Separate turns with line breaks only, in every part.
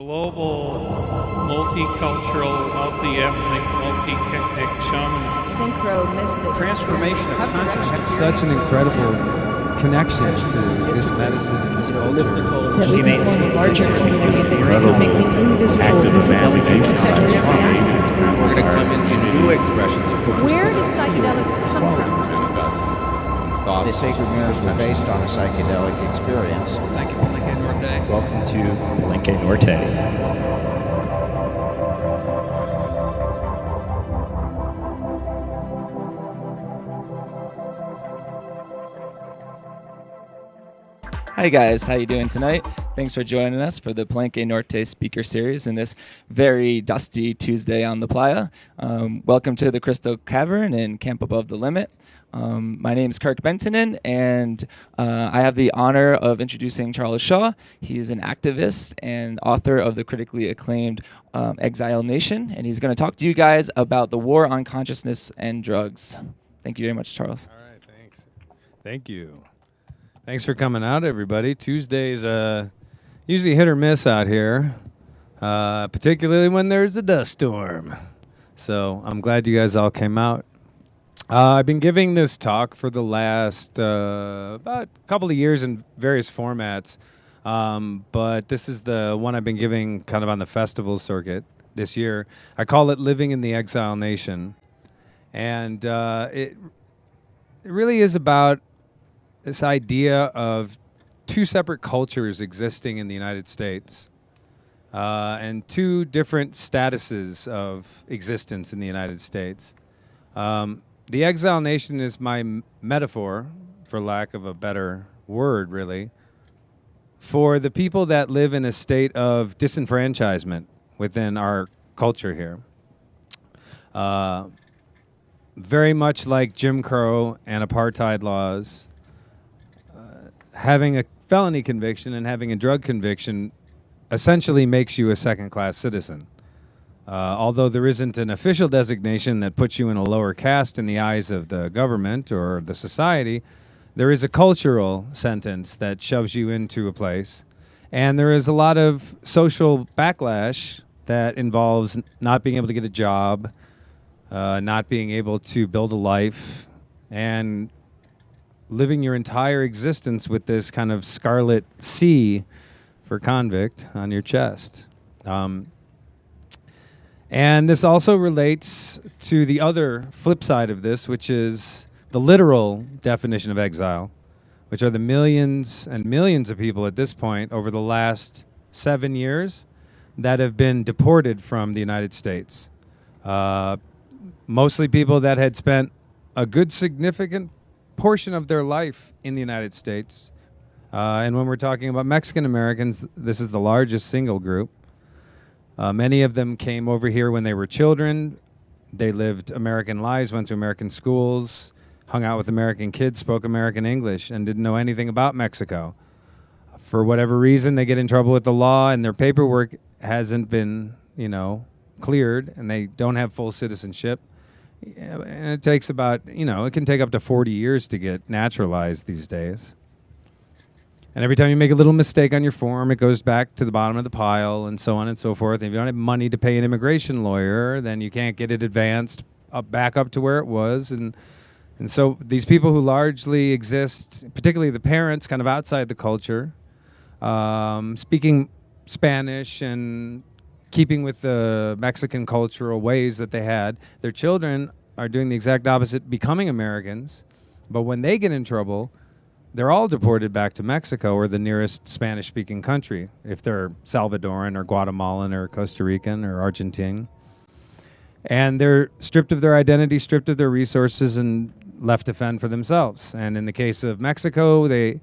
Global, multicultural, multi-ethnic, multi-technic shamanism.
Synchro-mystic.
Transformation of consciousness.
Such an incredible connection to this medicine and this culture.
Mystical.
That we can form a larger community that can make the invisible visible.
We're going to come into new expressions of
Where did psychedelics come from?
The sacred mirrors were based on a psychedelic experience.
Thank you, Palenque Norte.
Welcome to Palenque Norte. Hi guys, how you doing tonight? Thanks for joining us for the Palenque Norte speaker series in this very dusty Tuesday on the playa. Welcome to the Crystal Cavern in Camp Above the Limit. My name is Kirk Bentinen, and I have the honor of introducing Charles Shaw. He's an activist and author of the critically acclaimed Exile Nation, and he's going to talk to you guys about the war on consciousness and drugs. Thank you very much, Charles.
All right, thanks. Thank you. Thanks for coming out, everybody. Tuesdays usually hit or miss out here, particularly when there's a dust storm. So I'm glad you guys all came out. I've been giving this talk for the last about a couple of years in various formats, but this is the one I've been giving kind of on the festival circuit this year. I call it Living in the Exile Nation, and it really is about this idea of two separate cultures existing in the United States and two different statuses of existence in the United States. The Exile Nation is my metaphor, for lack of a better word, really, for the people that live in a state of disenfranchisement within our culture here. Very much like Jim Crow and apartheid laws, having a felony conviction and having a drug conviction essentially makes you a second-class citizen. Although there isn't an official designation that puts you in a lower caste in the eyes of the government or the society, there is a cultural sentence that shoves you into a place. And there is a lot of social backlash that involves not being able to get a job, not being able to build a life, and living your entire existence with this kind of scarlet C for convict on your chest. And this also relates to the other flip side of this, which is the literal definition of exile, which are the millions and millions of people at this point over the last 7 years that have been deported from the United States. Mostly people that had spent a good significant portion of their life in the United States. And when we're talking about Mexican Americans, this is the largest single group. Many of them came over here when they were children. They lived American lives, went to American schools, hung out with American kids, spoke American English, and didn't know anything about Mexico. For whatever reason, they get in trouble with the law, and their paperwork hasn't been, cleared, and they don't have full citizenship. And it takes about, it can take up to 40 years to get naturalized these days. And every time you make a little mistake on your form, it goes back to the bottom of the pile and so on and so forth. And if you don't have money to pay an immigration lawyer, then you can't get it advanced back up to where it was. And so these people who largely exist, particularly the parents kind of outside the culture, speaking Spanish and keeping with the Mexican cultural ways that they had, their children are doing the exact opposite, becoming Americans. But when they get in trouble, they're all deported back to Mexico or the nearest Spanish-speaking country, if they're Salvadoran or Guatemalan or Costa Rican or Argentine. And they're stripped of their identity, stripped of their resources, and left to fend for themselves. And in the case of Mexico, they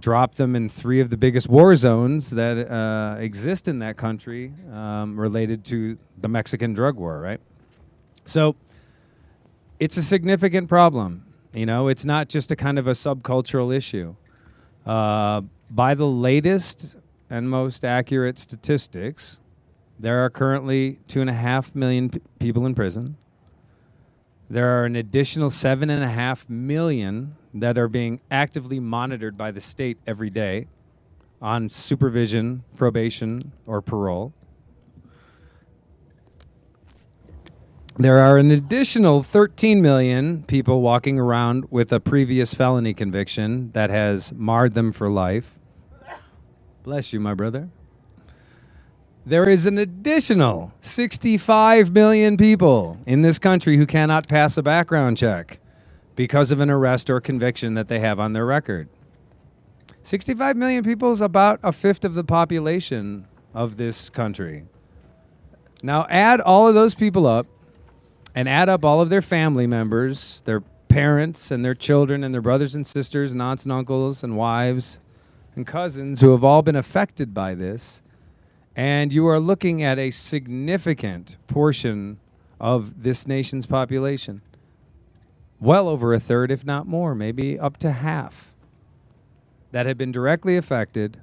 drop them in 3 of the biggest war zones that exist in that country related to the Mexican drug war, right? So it's a significant problem. It's not just a kind of a subcultural issue. By the latest and most accurate statistics, there are currently 2.5 million people in prison. There are an additional 7.5 million that are being actively monitored by the state every day, on supervision, probation, or parole. There are an additional 13 million people walking around with a previous felony conviction that has marred them for life. Bless you, my brother. There is an additional 65 million people in this country who cannot pass a background check because of an arrest or conviction that they have on their record. 65 million people is about a fifth of the population of this country. Now add all of those people up and add up all of their family members, their parents and their children and their brothers and sisters and aunts and uncles and wives and cousins who have all been affected by this, and you are looking at a significant portion of this nation's population. Well over a third, if not more, maybe up to half, that have been directly affected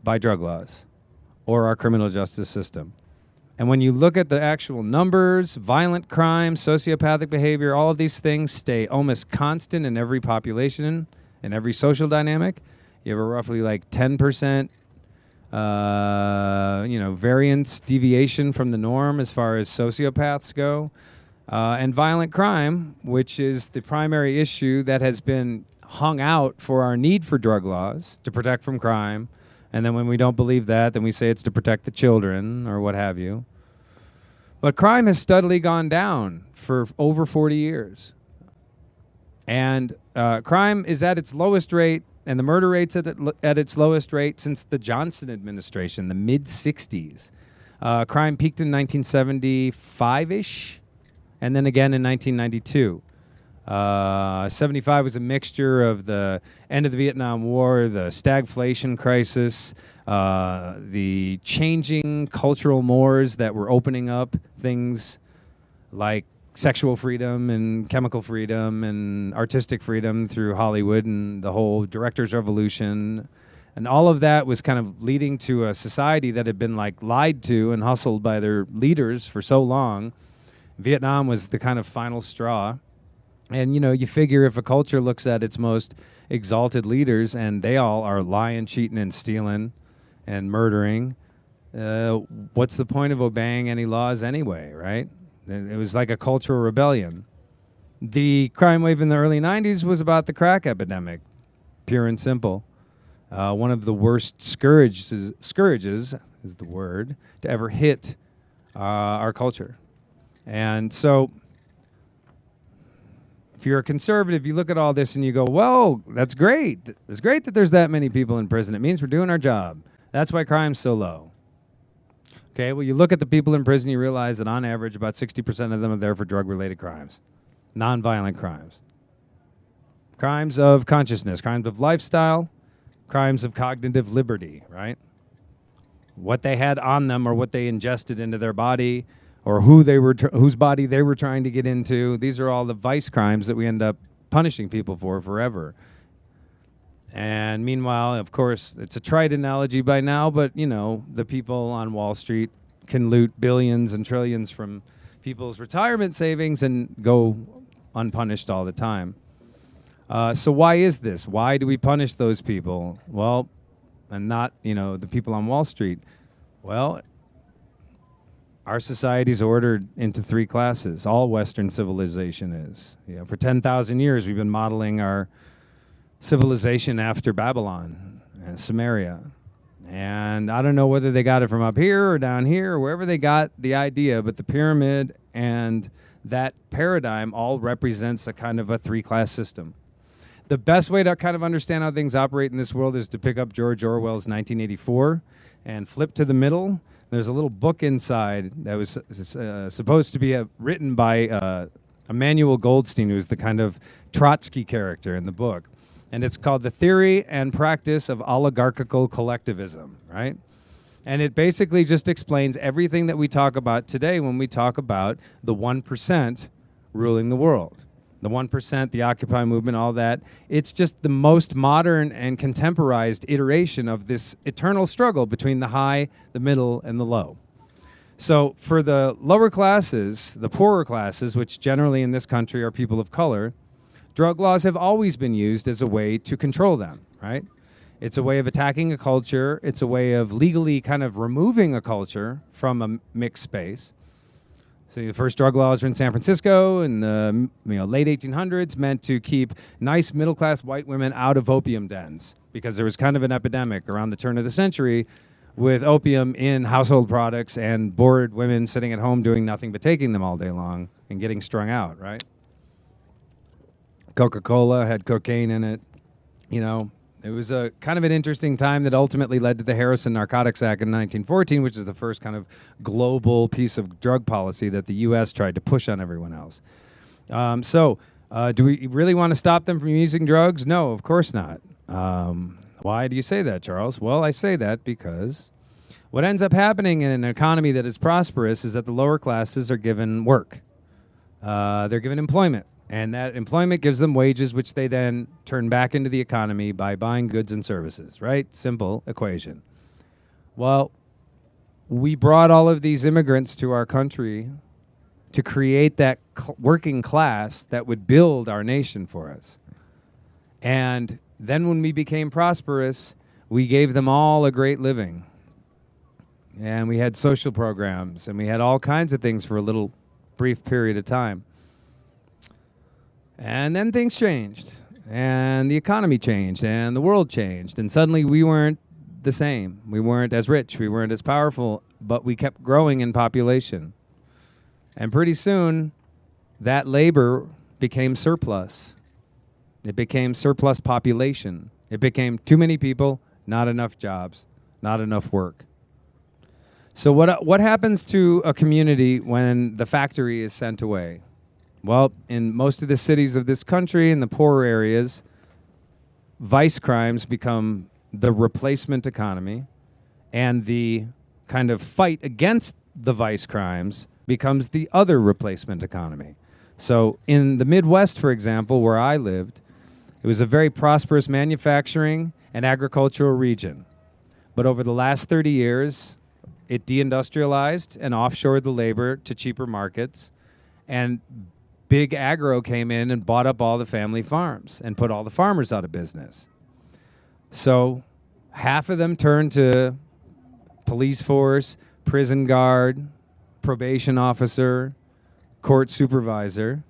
by drug laws or our criminal justice system. And when you look at the actual numbers, violent crime, sociopathic behavior, all of these things stay almost constant in every population, in every social dynamic. You have a roughly like 10% variance, deviation from the norm as far as sociopaths go. And violent crime, which is the primary issue that has been hung out for our need for drug laws to protect from crime. And then when we don't believe that, then we say it's to protect the children or what have you. But crime has steadily gone down for over 40 years. And crime is at its lowest rate, and the murder rate's at its lowest rate since the Johnson administration, the mid-'60s. Crime peaked in 1975-ish, and then again in 1992. 75 was a mixture of the end of the Vietnam War, the stagflation crisis, the changing cultural mores that were opening up things like sexual freedom and chemical freedom and artistic freedom through Hollywood and the whole director's revolution. And all of that was kind of leading to a society that had been like lied to and hustled by their leaders for so long. Vietnam was the kind of final straw. And, you figure if a culture looks at its most exalted leaders and they all are lying, cheating, and stealing and murdering, what's the point of obeying any laws anyway, right? It was like a cultural rebellion. The crime wave in the early 90s was about the crack epidemic, pure and simple. One of the worst scourges is the word, to ever hit our culture. And so if you're a conservative, you look at all this and you go, whoa, that's great. It's great that there's that many people in prison. It means we're doing our job. That's why crime's so low. Okay, well, you look at the people in prison, you realize that on average, about 60% of them are there for drug-related crimes, nonviolent crimes. Crimes of consciousness, crimes of lifestyle, crimes of cognitive liberty, right? What they had on them or what they ingested into their body or whose body they were trying to get into. These are all the vice crimes that we end up punishing people for forever. And meanwhile, of course, it's a trite analogy by now, but, the people on Wall Street can loot billions and trillions from people's retirement savings and go unpunished all the time. So why is this? Why do we punish those people? Well, and not, the people on Wall Street. Well, our society's ordered into three classes. All Western civilization is. For 10,000 years, we've been modeling our civilization after Babylon and Samaria. And I don't know whether they got it from up here or down here or wherever they got the idea, but the pyramid and that paradigm all represents a kind of a three-class system. The best way to kind of understand how things operate in this world is to pick up George Orwell's 1984 and flip to the middle. There's a little book inside that was supposed to be written by Emmanuel Goldstein, who's the kind of Trotsky character in the book. And it's called The Theory and Practice of Oligarchical Collectivism, right? And it basically just explains everything that we talk about today when we talk about the 1% ruling the world. The 1%, the Occupy movement, all that. It's just the most modern and contemporized iteration of this eternal struggle between the high, the middle, and the low. So for the lower classes, the poorer classes, which generally in this country are people of color, drug laws have always been used as a way to control them, right? It's a way of attacking a culture. It's a way of legally kind of removing a culture from a mixed space. So the first drug laws were in San Francisco in the late 1800s, meant to keep nice middle-class white women out of opium dens, because there was kind of an epidemic around the turn of the century with opium in household products and bored women sitting at home doing nothing but taking them all day long and getting strung out, right? Coca-Cola had cocaine in it. It was a kind of an interesting time that ultimately led to the Harrison Narcotics Act in 1914, which is the first kind of global piece of drug policy that the U.S. tried to push on everyone else. Do we really want to stop them from using drugs? No, of course not. Why do you say that, Charles? Well, I say that because what ends up happening in an economy that is prosperous is that the lower classes are given work. They're given employment. And that employment gives them wages, which they then turn back into the economy by buying goods and services, right? Simple equation. Well, we brought all of these immigrants to our country to create that working class that would build our nation for us. And then when we became prosperous, we gave them all a great living. And we had social programs, and we had all kinds of things for a little brief period of time. And then things changed, and the economy changed, and the world changed, and suddenly we weren't the same. We weren't as rich, we weren't as powerful, but we kept growing in population. And pretty soon, that labor became surplus. It became surplus population. It became too many people, not enough jobs, not enough work. So what happens to a community when the factory is sent away? Well, in most of the cities of this country, in the poorer areas, vice crimes become the replacement economy, and the kind of fight against the vice crimes becomes the other replacement economy. So in the Midwest, for example, where I lived, it was a very prosperous manufacturing and agricultural region. But over the last 30 years, it deindustrialized and offshored the labor to cheaper markets, and big agro came in and bought up all the family farms and put all the farmers out of business. So half of them turned to police force, prison guard, probation officer, court supervisor,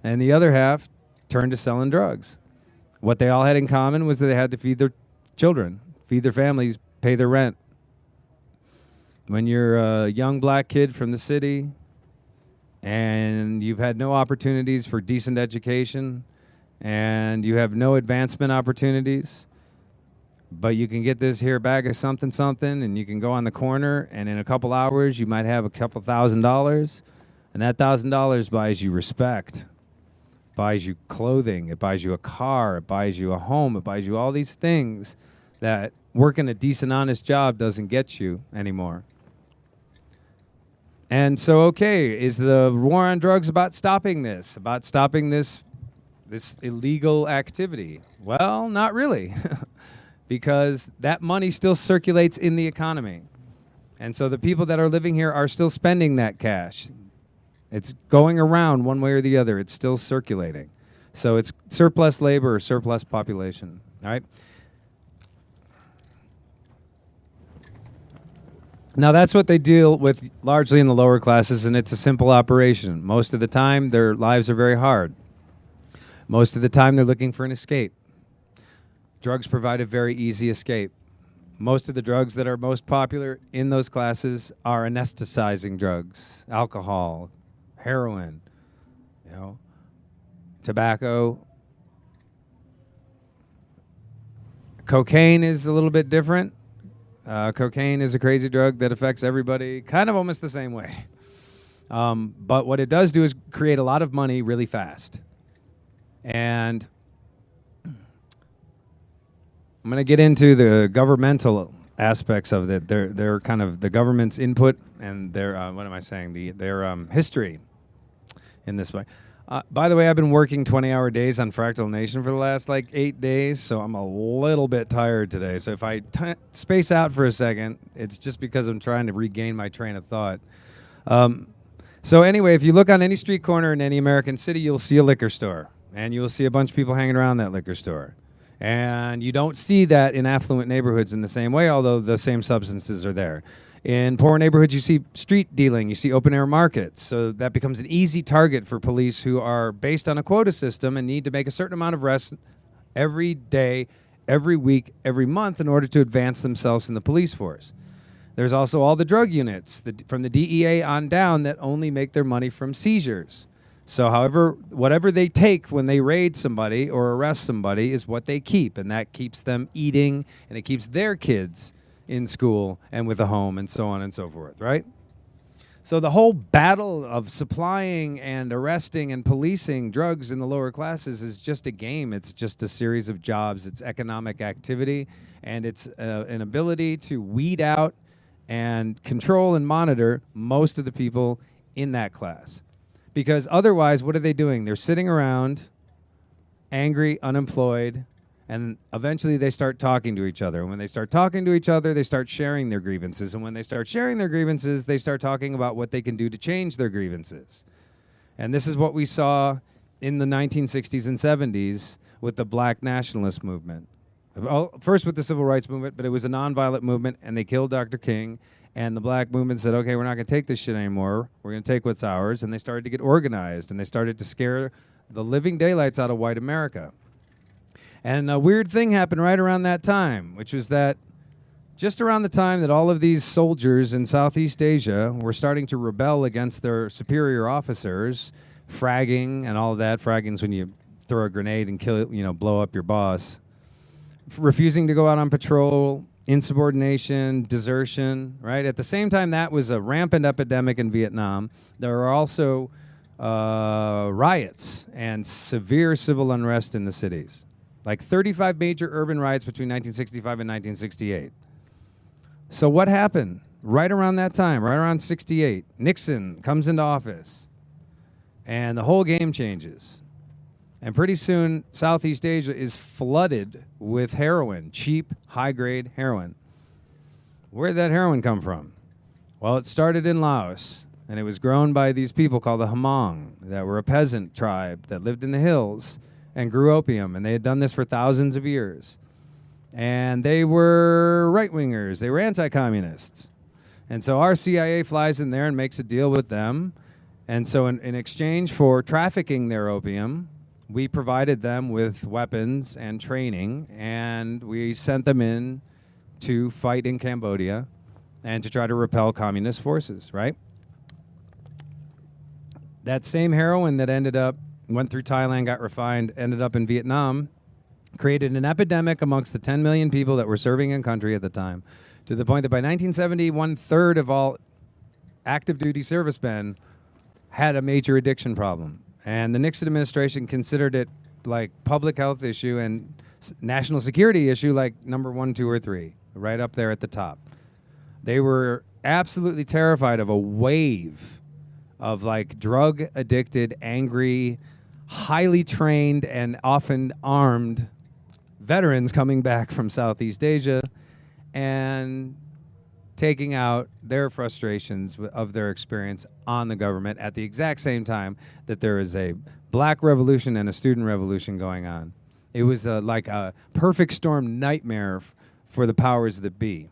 and the other half turned to selling drugs. What they all had in common was that they had to feed their children, feed their families, pay their rent. When you're a young black kid from the city, and you've had no opportunities for decent education, and you have no advancement opportunities, but you can get this here bag of something, and you can go on the corner, and in a couple hours, you might have a couple $1,000, and that $1,000 buys you respect, buys you clothing, it buys you a car, it buys you a home, it buys you all these things that working a decent, honest job doesn't get you anymore. And so, okay, is the war on drugs about stopping this illegal activity? Well, not really, because that money still circulates in the economy. And so the people that are living here are still spending that cash. It's going around one way or the other. It's still circulating. So it's surplus labor or surplus population, all right? Now, that's what they deal with largely in the lower classes, and it's a simple operation. Most of the time, their lives are very hard. Most of the time, they're looking for an escape. Drugs provide a very easy escape. Most of the drugs that are most popular in those classes are anesthetizing drugs, alcohol, heroin, tobacco. Cocaine is a little bit different. Cocaine is a crazy drug that affects everybody kind of almost the same way. But what it does do is create a lot of money really fast. And I'm going to get into the governmental aspects of it. They're kind of the government's input and their, their history in this way. By the way, I've been working 20-hour days on Fractal Nation for the last 8 days, so I'm a little bit tired today. So if I space out for a second, it's just because I'm trying to regain my train of thought. So anyway, if you look on any street corner in any American city, you'll see a liquor store, and you'll see a bunch of people hanging around that liquor store. And you don't see that in affluent neighborhoods in the same way, although the same substances are there. In poor neighborhoods, you see street dealing, you see open air markets. So that becomes an easy target for police who are based on a quota system and need to make a certain amount of arrests every day, every week, every month in order to advance themselves in the police force. There's also all the drug units from the DEA on down that only make their money from seizures. So whatever they take when they raid somebody or arrest somebody is what they keep, and that keeps them eating, and it keeps their kids in school and with a home and so on and so forth, right? So the whole battle of supplying and arresting and policing drugs in the lower classes is just a game. It's just a series of jobs. It's economic activity, and it's an ability to weed out and control and monitor most of the people in that class. Because otherwise, what are they doing? They're sitting around, angry, unemployed, and eventually they start talking to each other. And when they start talking to each other, they start sharing their grievances. And when they start sharing their grievances, they start talking about what they can do to change their grievances. And this is what we saw in the 1960s and 70s with the black nationalist movement. First with the civil rights movement, but it was a nonviolent movement, and they killed Dr. King. And the black movement said, okay, we're not going to take this shit anymore. We're going to take what's ours. And they started to get organized, and they started to scare the living daylights out of white America. And a weird thing happened right around that time, which was that just around the time that all of these soldiers in Southeast Asia were starting to rebel against their superior officers, fragging and all of that. Fragging's when you throw a grenade and blow up your boss. Refusing to go out on patrol, insubordination, desertion, right? At the same time, that was a rampant epidemic in Vietnam. There were also riots and severe civil unrest in the cities. Like 35 major urban riots between 1965 and 1968. So what happened? Right around that time, right around 68, Nixon comes into office, and the whole game changes. And pretty soon, Southeast Asia is flooded with heroin, cheap, high-grade heroin. Where did that heroin come from? Well, it started in Laos, and it was grown by these people called the Hmong, that were a peasant tribe that lived in the hills and grew opium, and they had done this for thousands of years. And they were right-wingers. They were anti-communists. And so our CIA flies in there and makes a deal with them. And so in exchange for trafficking their opium, we provided them with weapons and training, and we sent them in to fight in Cambodia and to try to repel communist forces, right? That same heroin that went through Thailand, got refined, ended up in Vietnam, created an epidemic amongst the 10 million people that were serving in country at the time, to the point that by 1970, 1/3 of all active duty servicemen had a major addiction problem. And the Nixon administration considered it like public health issue and national security issue like number 1, 2, or 3, right up there at the top. They were absolutely terrified of a wave of like drug addicted, angry, highly trained, and often armed veterans coming back from Southeast Asia and taking out their frustrations of their experience on the government at the exact same time that there is a black revolution and a student revolution going on. It was like a perfect storm nightmare for the powers that be.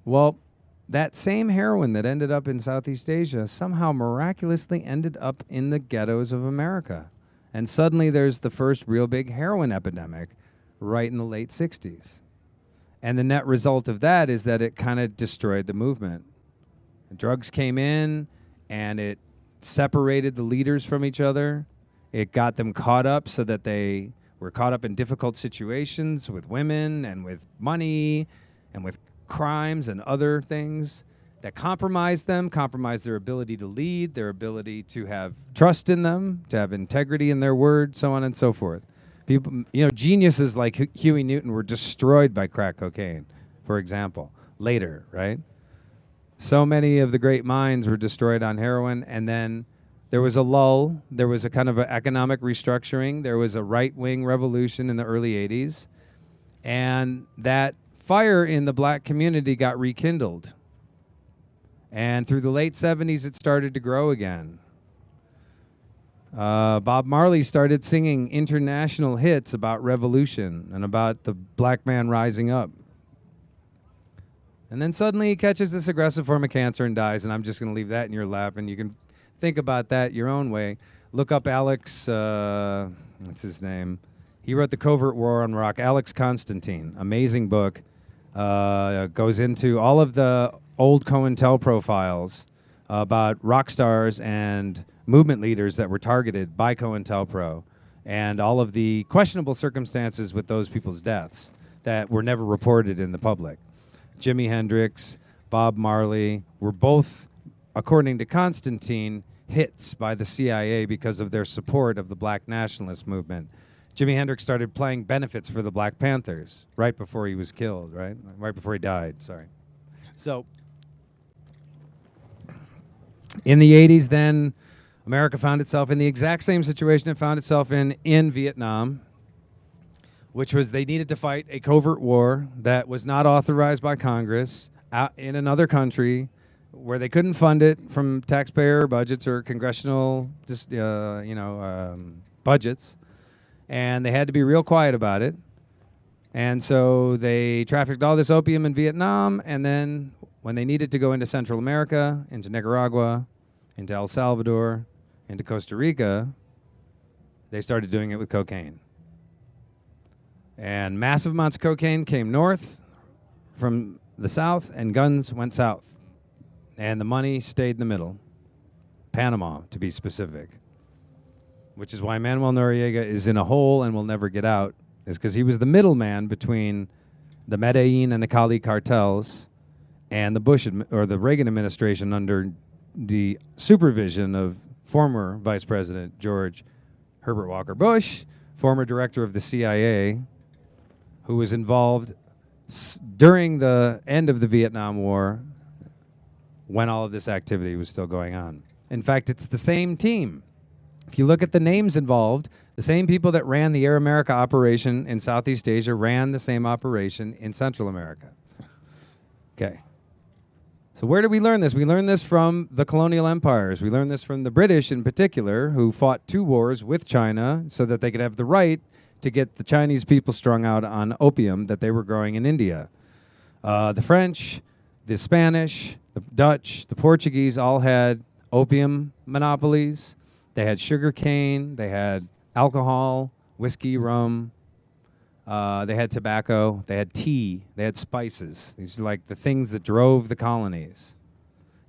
Well, that same heroin that ended up in Southeast Asia somehow miraculously ended up in the ghettos of America. And suddenly there's the first real big heroin epidemic right in the late 60s. And the net result of that is that it kind of destroyed the movement. The drugs came in, and it separated the leaders from each other. It got them caught up so that they were caught up in difficult situations with women and with money and with crimes and other things that compromised them, compromised their ability to lead, their ability to have trust in them, to have integrity in their word, so on and so forth. People, geniuses like Huey Newton were destroyed by crack cocaine, for example, later, right? So many of the great minds were destroyed on heroin, and then there was a lull. There was a kind of an economic restructuring. There was a right-wing revolution in the early 80s, and that fire in the black community got rekindled. And through the late 70s, it started to grow again. Bob Marley started singing international hits about revolution and about the black man rising up. And then suddenly he catches this aggressive form of cancer and dies, and I'm just going to leave that in your lap, and you can think about that your own way. Look up Alex, what's his name? He wrote The Covert War on Rock. Alex Constantine, amazing book. Goes into all of the old COINTELPRO files about rock stars and movement leaders that were targeted by COINTELPRO and all of the questionable circumstances with those people's deaths that were never reported in the public. Jimi Hendrix, Bob Marley were both, according to Constantine, hits by the CIA because of their support of the black nationalist movement. Jimi Hendrix started playing benefits for the Black Panthers right before he was killed, right? Right before he died, sorry. So, in the 80s then, America found itself in the exact same situation it found itself in Vietnam, which was they needed to fight a covert war that was not authorized by Congress out in another country where they couldn't fund it from taxpayer budgets or congressional budgets. And they had to be real quiet about it. And so they trafficked all this opium in Vietnam, and then when they needed to go into Central America, into Nicaragua, into El Salvador, into Costa Rica, they started doing it with cocaine. And massive amounts of cocaine came north from the south, and guns went south. And the money stayed in the middle. Panama, to be specific. Which is why Manuel Noriega is in a hole and will never get out, is because he was the middleman between the Medellin and the Cali cartels and the Reagan administration under the supervision of former Vice President George Herbert Walker Bush, former director of the CIA, who was involved during the end of the Vietnam War when all of this activity was still going on. In fact, it's the same team. If you look at the names involved, the same people that ran the Air America operation in Southeast Asia ran the same operation in Central America. Okay. So where did we learn this? We learned this from the colonial empires. We learned this from the British in particular, who fought 2 wars with China so that they could have the right to get the Chinese people strung out on opium that they were growing in India. The French, the Spanish, the Dutch, the Portuguese all had opium monopolies. They had sugar cane, they had alcohol, whiskey, rum, they had tobacco, they had tea, they had spices. These are like the things that drove the colonies.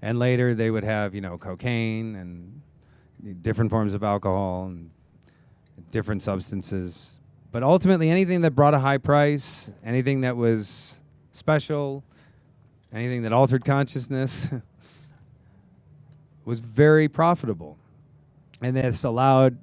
And later they would have, cocaine and different forms of alcohol and different substances. But ultimately anything that brought a high price, anything that was special, anything that altered consciousness was very profitable. And this allowed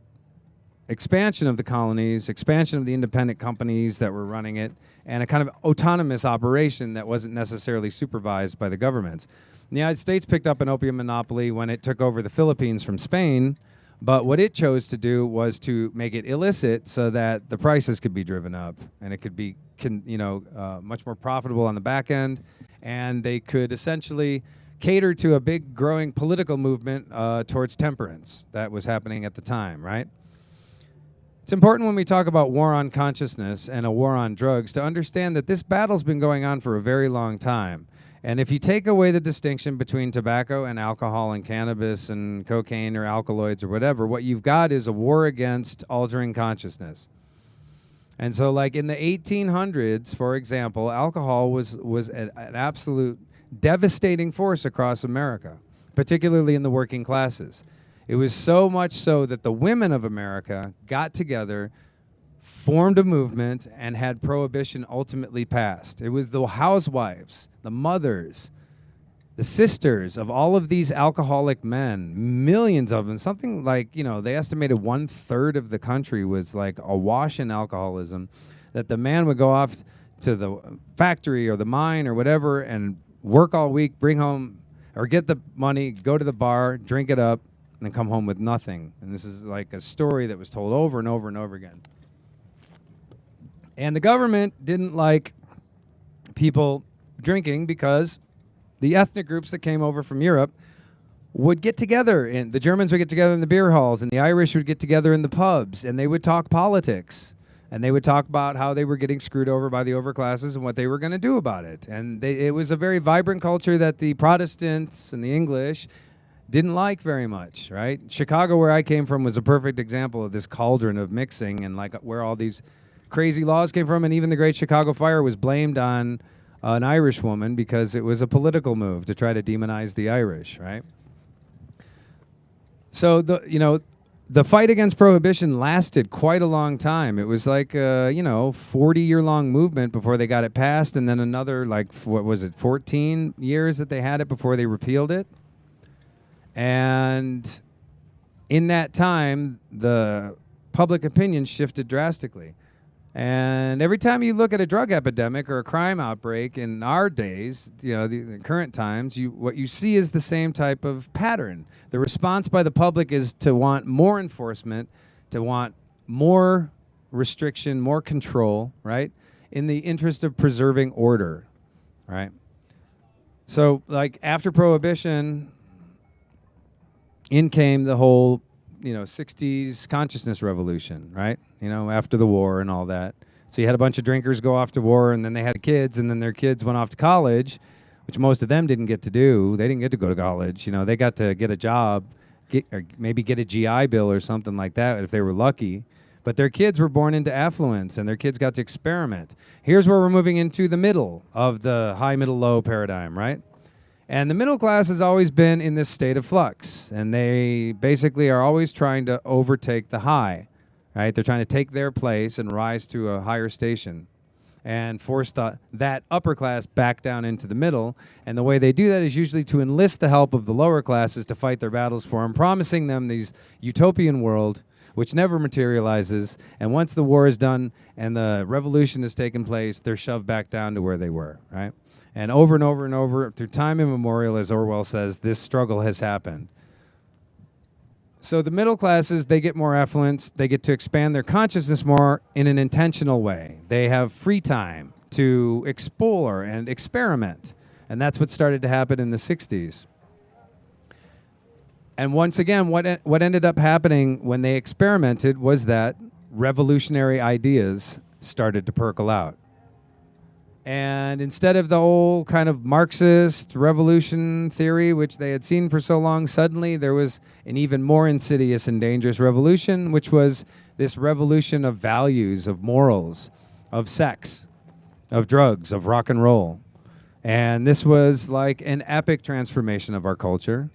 expansion of the colonies, expansion of the independent companies that were running it, and a kind of autonomous operation that wasn't necessarily supervised by the governments. The United States picked up an opium monopoly when it took over the Philippines from Spain, but what it chose to do was to make it illicit so that the prices could be driven up, and it could be much more profitable on the back end, and they could essentially cater to a big growing political movement towards temperance that was happening at the time, right? It's important when we talk about war on consciousness and a war on drugs to understand that this battle's been going on for a very long time. And if you take away the distinction between tobacco and alcohol and cannabis and cocaine or alkaloids or whatever, what you've got is a war against altering consciousness. And so like in the 1800s, for example, alcohol was an absolute devastating force across America, particularly in the working classes. It was so much so that the women of America got together, formed a movement, and had prohibition ultimately passed. It was the housewives, the mothers, the sisters of all of these alcoholic men, millions of them, something like, they estimated 1/3 of the country was like awash in alcoholism, that the man would go off to the factory or the mine or whatever and work all week, bring home, or get the money, go to the bar, drink it up, and then come home with nothing. And this is like a story that was told over and over and over again. And the government didn't like people drinking because the ethnic groups that came over from Europe would get together, and the Germans would get together in the beer halls, and the Irish would get together in the pubs, and they would talk politics, and they would talk about how they were getting screwed over by the overclasses and what they were going to do about it. And it was a very vibrant culture that the Protestants and the English didn't like very much, right? Chicago, where I came from, was a perfect example of this cauldron of mixing and like where all these crazy laws came from, and even the Great Chicago Fire was blamed on an Irish woman because it was a political move to try to demonize the Irish, right? So the fight against prohibition lasted quite a long time. It was like 40-year-long movement before they got it passed, and then another 14 years that they had it before they repealed it. And in that time, the public opinion shifted drastically. And every time you look at a drug epidemic or a crime outbreak in our days, the current times, what you see is the same type of pattern. The response by the public is to want more enforcement, to want more restriction, more control, right? In the interest of preserving order, right? So, like, after Prohibition, in came the whole 60s consciousness revolution, right? After the war and all that. So you had a bunch of drinkers go off to war, and then they had kids, and then their kids went off to college, which most of them didn't get to do. They didn't get to go to college. They got to get a job, or maybe get a GI Bill or something like that if they were lucky. But their kids were born into affluence, and their kids got to experiment. Here's where we're moving into the middle of the high, middle, low paradigm, right? And the middle class has always been in this state of flux, and they basically are always trying to overtake the high, right? They're trying to take their place and rise to a higher station and force that upper class back down into the middle. And the way they do that is usually to enlist the help of the lower classes to fight their battles for them, promising them these utopian world which never materializes. And once the war is done and the revolution has taken place, they're shoved back down to where they were, right? And over and over and over, through time immemorial, as Orwell says, this struggle has happened. So the middle classes, they get more affluence. They get to expand their consciousness more in an intentional way. They have free time to explore and experiment. And that's what started to happen in the 60s. And once again, what ended up happening when they experimented was that revolutionary ideas started to percolate out. And instead of the old kind of Marxist revolution theory, which they had seen for so long, suddenly there was an even more insidious and dangerous revolution, which was this revolution of values, of morals, of sex, of drugs, of rock and roll. And this was like an epic transformation of our culture.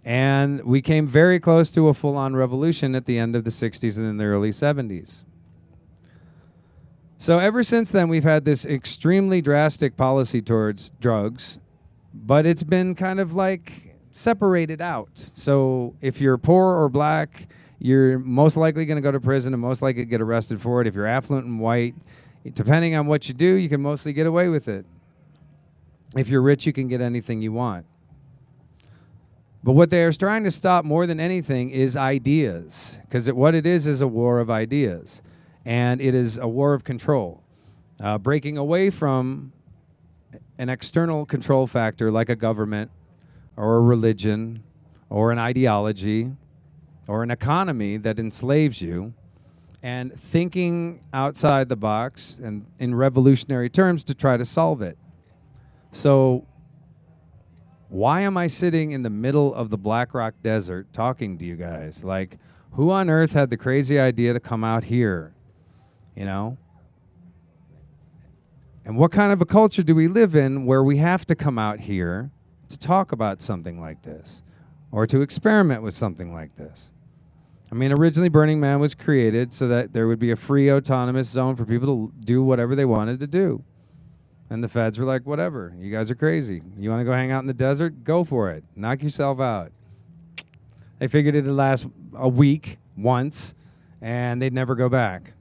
And we came very close to a full-on revolution at the end of the 60s and in the early 70s. So ever since then, we've had this extremely drastic policy towards drugs, but it's been kind of like separated out. So if you're poor or black, you're most likely going to go to prison and most likely get arrested for it. If you're affluent and white, depending on what you do, you can mostly get away with it. If you're rich, you can get anything you want. But what they are trying to stop more than anything is ideas, because what it is a war of ideas. And it is a war of control, breaking away from an external control factor like a government or a religion or an ideology or an economy that enslaves you, and thinking outside the box and in revolutionary terms to try to solve it. So why am I sitting in the middle of the Black Rock Desert talking to you guys? Like, who on earth had the crazy idea to come out here? And what kind of a culture do we live in where we have to come out here to talk about something like this or to experiment with something like this? I mean, originally Burning Man was created so that there would be a free autonomous zone for people to do whatever they wanted to do. And the feds were like, whatever, you guys are crazy. You want to go hang out in the desert? Go for it. Knock yourself out. They figured it'd last a week once and they'd never go back.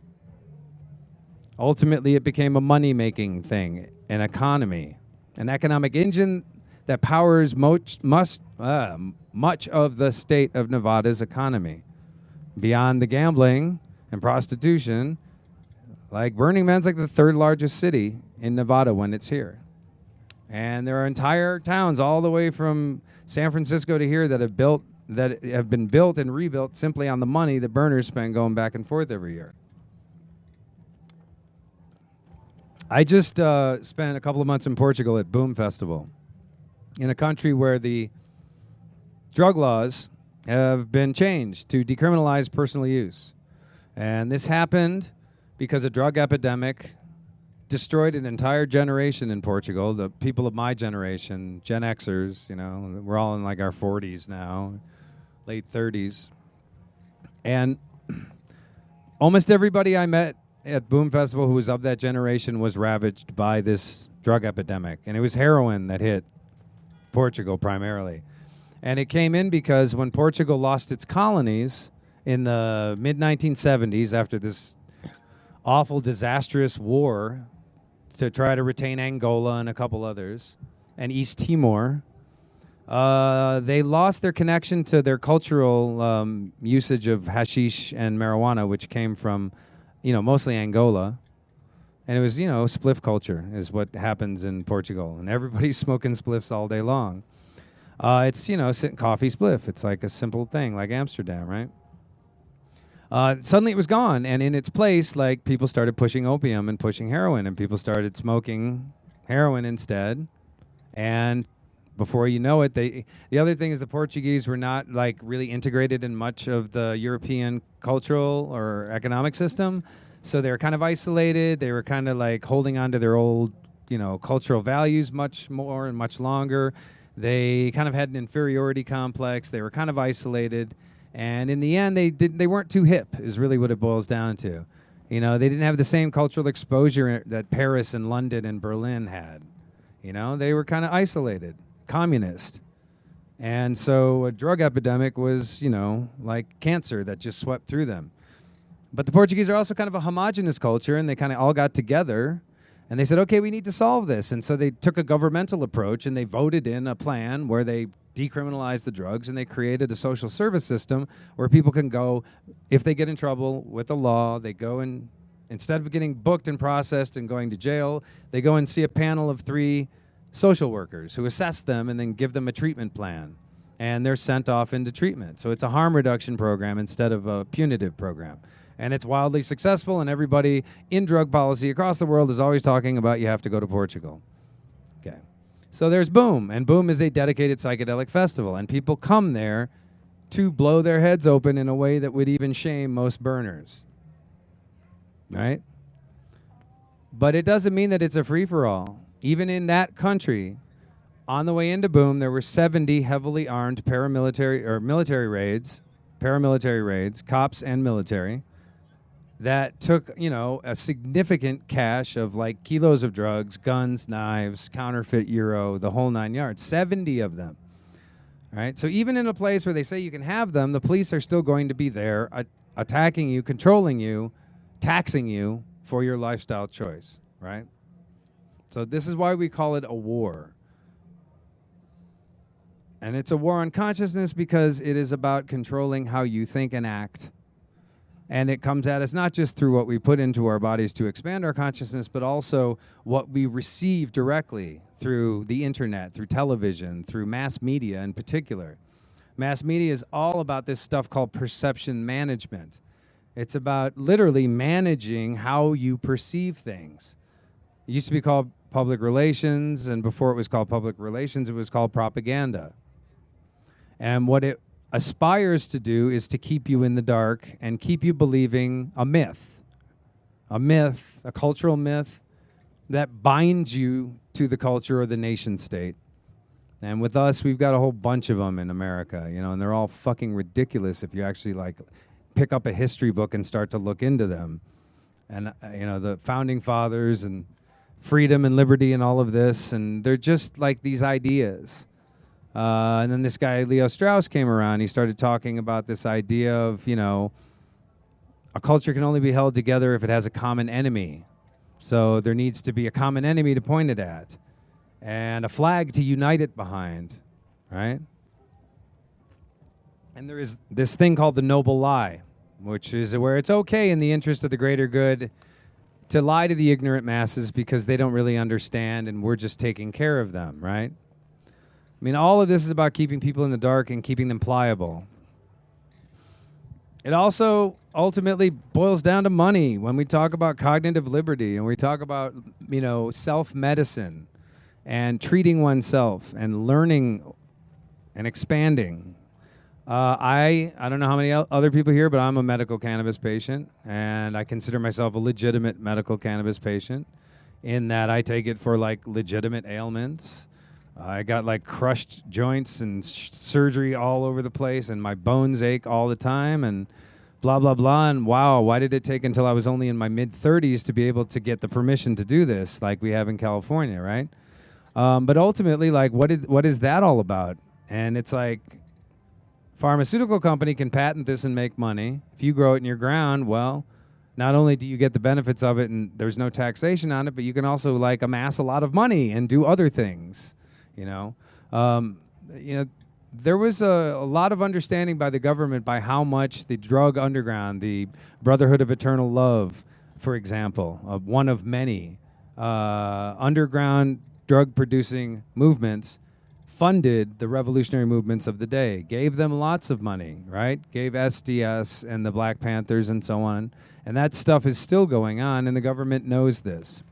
Ultimately, it became a money-making thing, an economy, an economic engine that powers much of the state of Nevada's economy. Beyond the gambling and prostitution, like Burning Man's like the third largest city in Nevada when it's here. And there are entire towns all the way from San Francisco to here that have been built and rebuilt simply on the money that burners spend going back and forth every year. I just spent a couple of months in Portugal at Boom Festival, in a country where the drug laws have been changed to decriminalize personal use. And this happened because a drug epidemic destroyed an entire generation in Portugal. The people of my generation, Gen Xers, you know, we're all in like our 40s now, late 30s. And almost everybody I met at Boom Festival who was of that generation was ravaged by this drug epidemic. And it was heroin that hit Portugal primarily. And it came in because when Portugal lost its colonies in the mid-1970s after this awful, disastrous war to try to retain Angola and a couple others, and East Timor, they lost their connection to their cultural usage of hashish and marijuana, which came from, you know, mostly Angola. And it was, you know, spliff culture is what happens in Portugal. And everybody's smoking spliffs all day long. It's, you know, coffee spliff. It's like a simple thing, like Amsterdam, right? Suddenly it was gone. And in its place, like, people started pushing opium and pushing heroin. And people started smoking heroin instead. And before you know it, the other thing is the Portuguese were not, like, really integrated in much of the European cultural or economic system. So they were kind of isolated. They were kind of like holding on to their old, you know, cultural values much more and much longer. They kind of had an inferiority complex. They were kind of isolated. And in the end, they weren't too hip is really what it boils down to. You know, they didn't have the same cultural exposure that Paris and London and Berlin had. You know, they were kind of isolated, communist. And so a drug epidemic was, you know, like cancer that just swept through them. But the Portuguese are also kind of a homogenous culture, and they kind of all got together, and they said, okay, we need to solve this. And so they took a governmental approach, and they voted in a plan where they decriminalized the drugs, and they created a social service system where people can go, if they get in trouble with the law, they go and, instead of getting booked and processed and going to jail, they go and see a panel of 3 social workers who assess them and then give them a treatment plan. And they're sent off into treatment. So it's a harm reduction program instead of a punitive program. And it's wildly successful, and everybody in drug policy across the world is always talking about you have to go to Portugal. Okay. So there's Boom, and Boom is a dedicated psychedelic festival, and people come there to blow their heads open in a way that would even shame most burners. Right? But it doesn't mean that it's a free-for-all. Even in that country, on the way into Boom, there were 70 heavily armed military raids, cops and military, that took, you know, a significant cache of like kilos of drugs, guns, knives, counterfeit euro, the whole 9 yards, 70 of them. All right. So even in a place where they say you can have them, the police are still going to be there attacking you, controlling you, taxing you for your lifestyle choice. Right. So this is why we call it a war. And it's a war on consciousness because it is about controlling how you think and act. And it comes at us not just through what we put into our bodies to expand our consciousness, but also what we receive directly through the internet, through television, through mass media in particular. Mass media is all about this stuff called perception management. It's about literally managing how you perceive things. It used to be called public relations, and before it was called public relations, it was called propaganda. And what it aspires to do is to keep you in the dark and keep you believing a myth, a cultural myth that binds you to the culture or the nation state. And with us, we've got a whole bunch of them in America, you know, and they're all fucking ridiculous if you actually like pick up a history book and start to look into them. And, you know, the founding fathers and freedom and liberty and all of this, and they're just like these ideas. And then this guy, Leo Strauss, came around. He started talking about this idea of, you know, a culture can only be held together if it has a common enemy. So there needs to be a common enemy to point it at and a flag to unite it behind, right? And there is this thing called the noble lie, which is where it's okay in the interest of the greater good to lie to the ignorant masses because they don't really understand and we're just taking care of them, right? I mean, all of this is about keeping people in the dark and keeping them pliable. It also ultimately boils down to money when we talk about cognitive liberty and we talk about, self-medicine and treating oneself and learning and expanding. I don't know how many other people here, but I'm a medical cannabis patient, and I consider myself a legitimate medical cannabis patient in that I take it for like legitimate ailments. I got like crushed joints and surgery all over the place, and my bones ache all the time, and blah, blah, blah. And wow, why did it take until I was only in my mid-30s to be able to get the permission to do this like we have in California, right? But ultimately, like, what is that all about? And it's like, pharmaceutical company can patent this and make money. If you grow it in your ground, well, not only do you get the benefits of it and there's no taxation on it, but you can also like amass a lot of money and do other things, there was a lot of understanding by the government by how much the drug underground, the Brotherhood of Eternal Love, for example, one of many underground drug-producing movements, funded the revolutionary movements of the day, gave them lots of money, right? Gave SDS and the Black Panthers and so on. And that stuff is still going on, and the government knows this.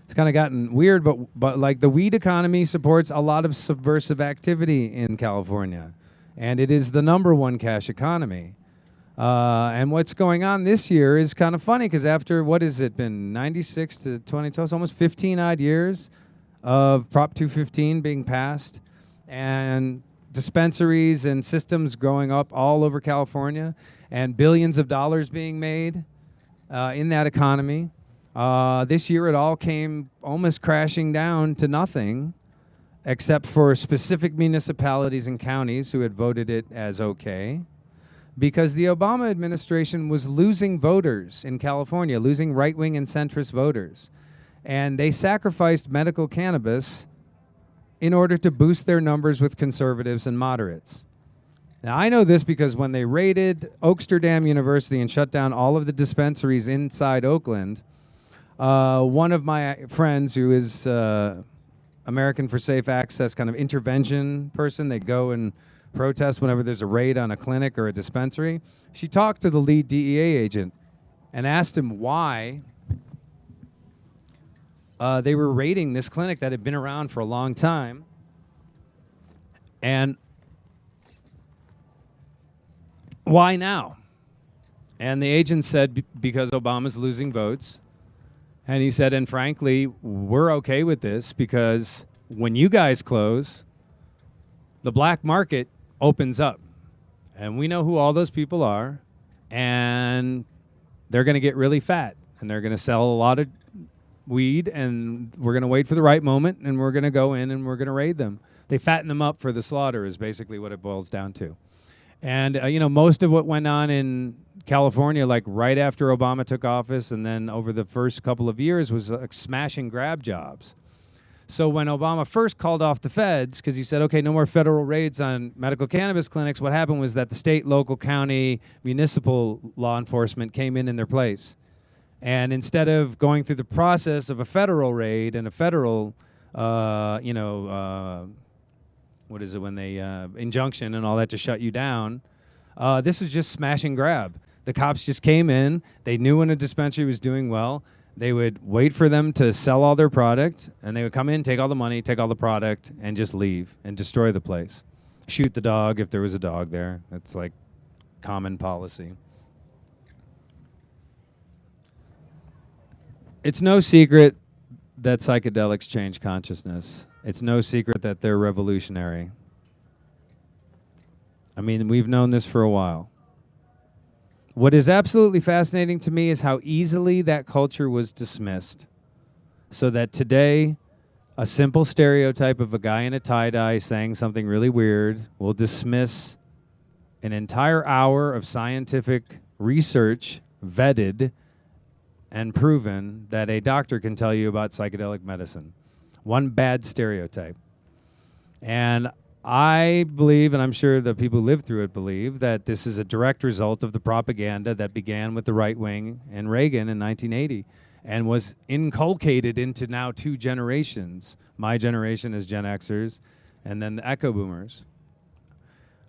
It's kind of gotten weird, but like the weed economy supports a lot of subversive activity in California. And it is the #1 cash economy. And what's going on this year is kind of funny because after, what has it been, 96 to 2012, it's almost 15 odd years of Prop 215 being passed and dispensaries and systems growing up all over California and billions of dollars being made in that economy. This year it all came almost crashing down to nothing except for specific municipalities and counties who had voted it as okay because the Obama administration was losing voters in California, losing right-wing and centrist voters. And they sacrificed medical cannabis in order to boost their numbers with conservatives and moderates. Now, I know this because when they raided Oaksterdam University and shut down all of the dispensaries inside Oakland, one of my friends who is American for Safe Access kind of intervention person, they go and protest whenever there's a raid on a clinic or a dispensary. She talked to the lead DEA agent and asked him why they were raiding this clinic that had been around for a long time. And why now? And the agent said, because Obama's losing votes. And he said, and frankly, we're okay with this because when you guys close, the black market opens up. And we know who all those people are. And they're going to get really fat. And they're going to sell a lot of weed, and we're going to wait for the right moment, and we're going to go in and we're going to raid them. They fatten them up for the slaughter is basically what it boils down to. And, most of what went on in California, like right after Obama took office and then over the first couple of years was smash and grab jobs. So when Obama first called off the feds, because he said, okay, no more federal raids on medical cannabis clinics, what happened was that the state, local, county, municipal law enforcement came in their place. And instead of going through the process of a federal raid and a federal, what is it when they, injunction and all that to shut you down, this was just smash and grab. The cops just came in. They knew when a dispensary was doing well. They would wait for them to sell all their product, and they would come in, take all the money, take all the product, and just leave and destroy the place. Shoot the dog if there was a dog there. That's like common policy. It's no secret that psychedelics change consciousness. It's no secret that they're revolutionary. I mean, we've known this for a while. What is absolutely fascinating to me is how easily that culture was dismissed. So that today, a simple stereotype of a guy in a tie-dye saying something really weird will dismiss an entire hour of scientific research, vetted, and proven that a doctor can tell you about psychedelic medicine. One bad stereotype. And I believe, and I'm sure the people who lived through it believe, that this is a direct result of the propaganda that began with the right wing and Reagan in 1980. and was inculcated into now 2 generations. My generation as Gen Xers, and then the Echo Boomers,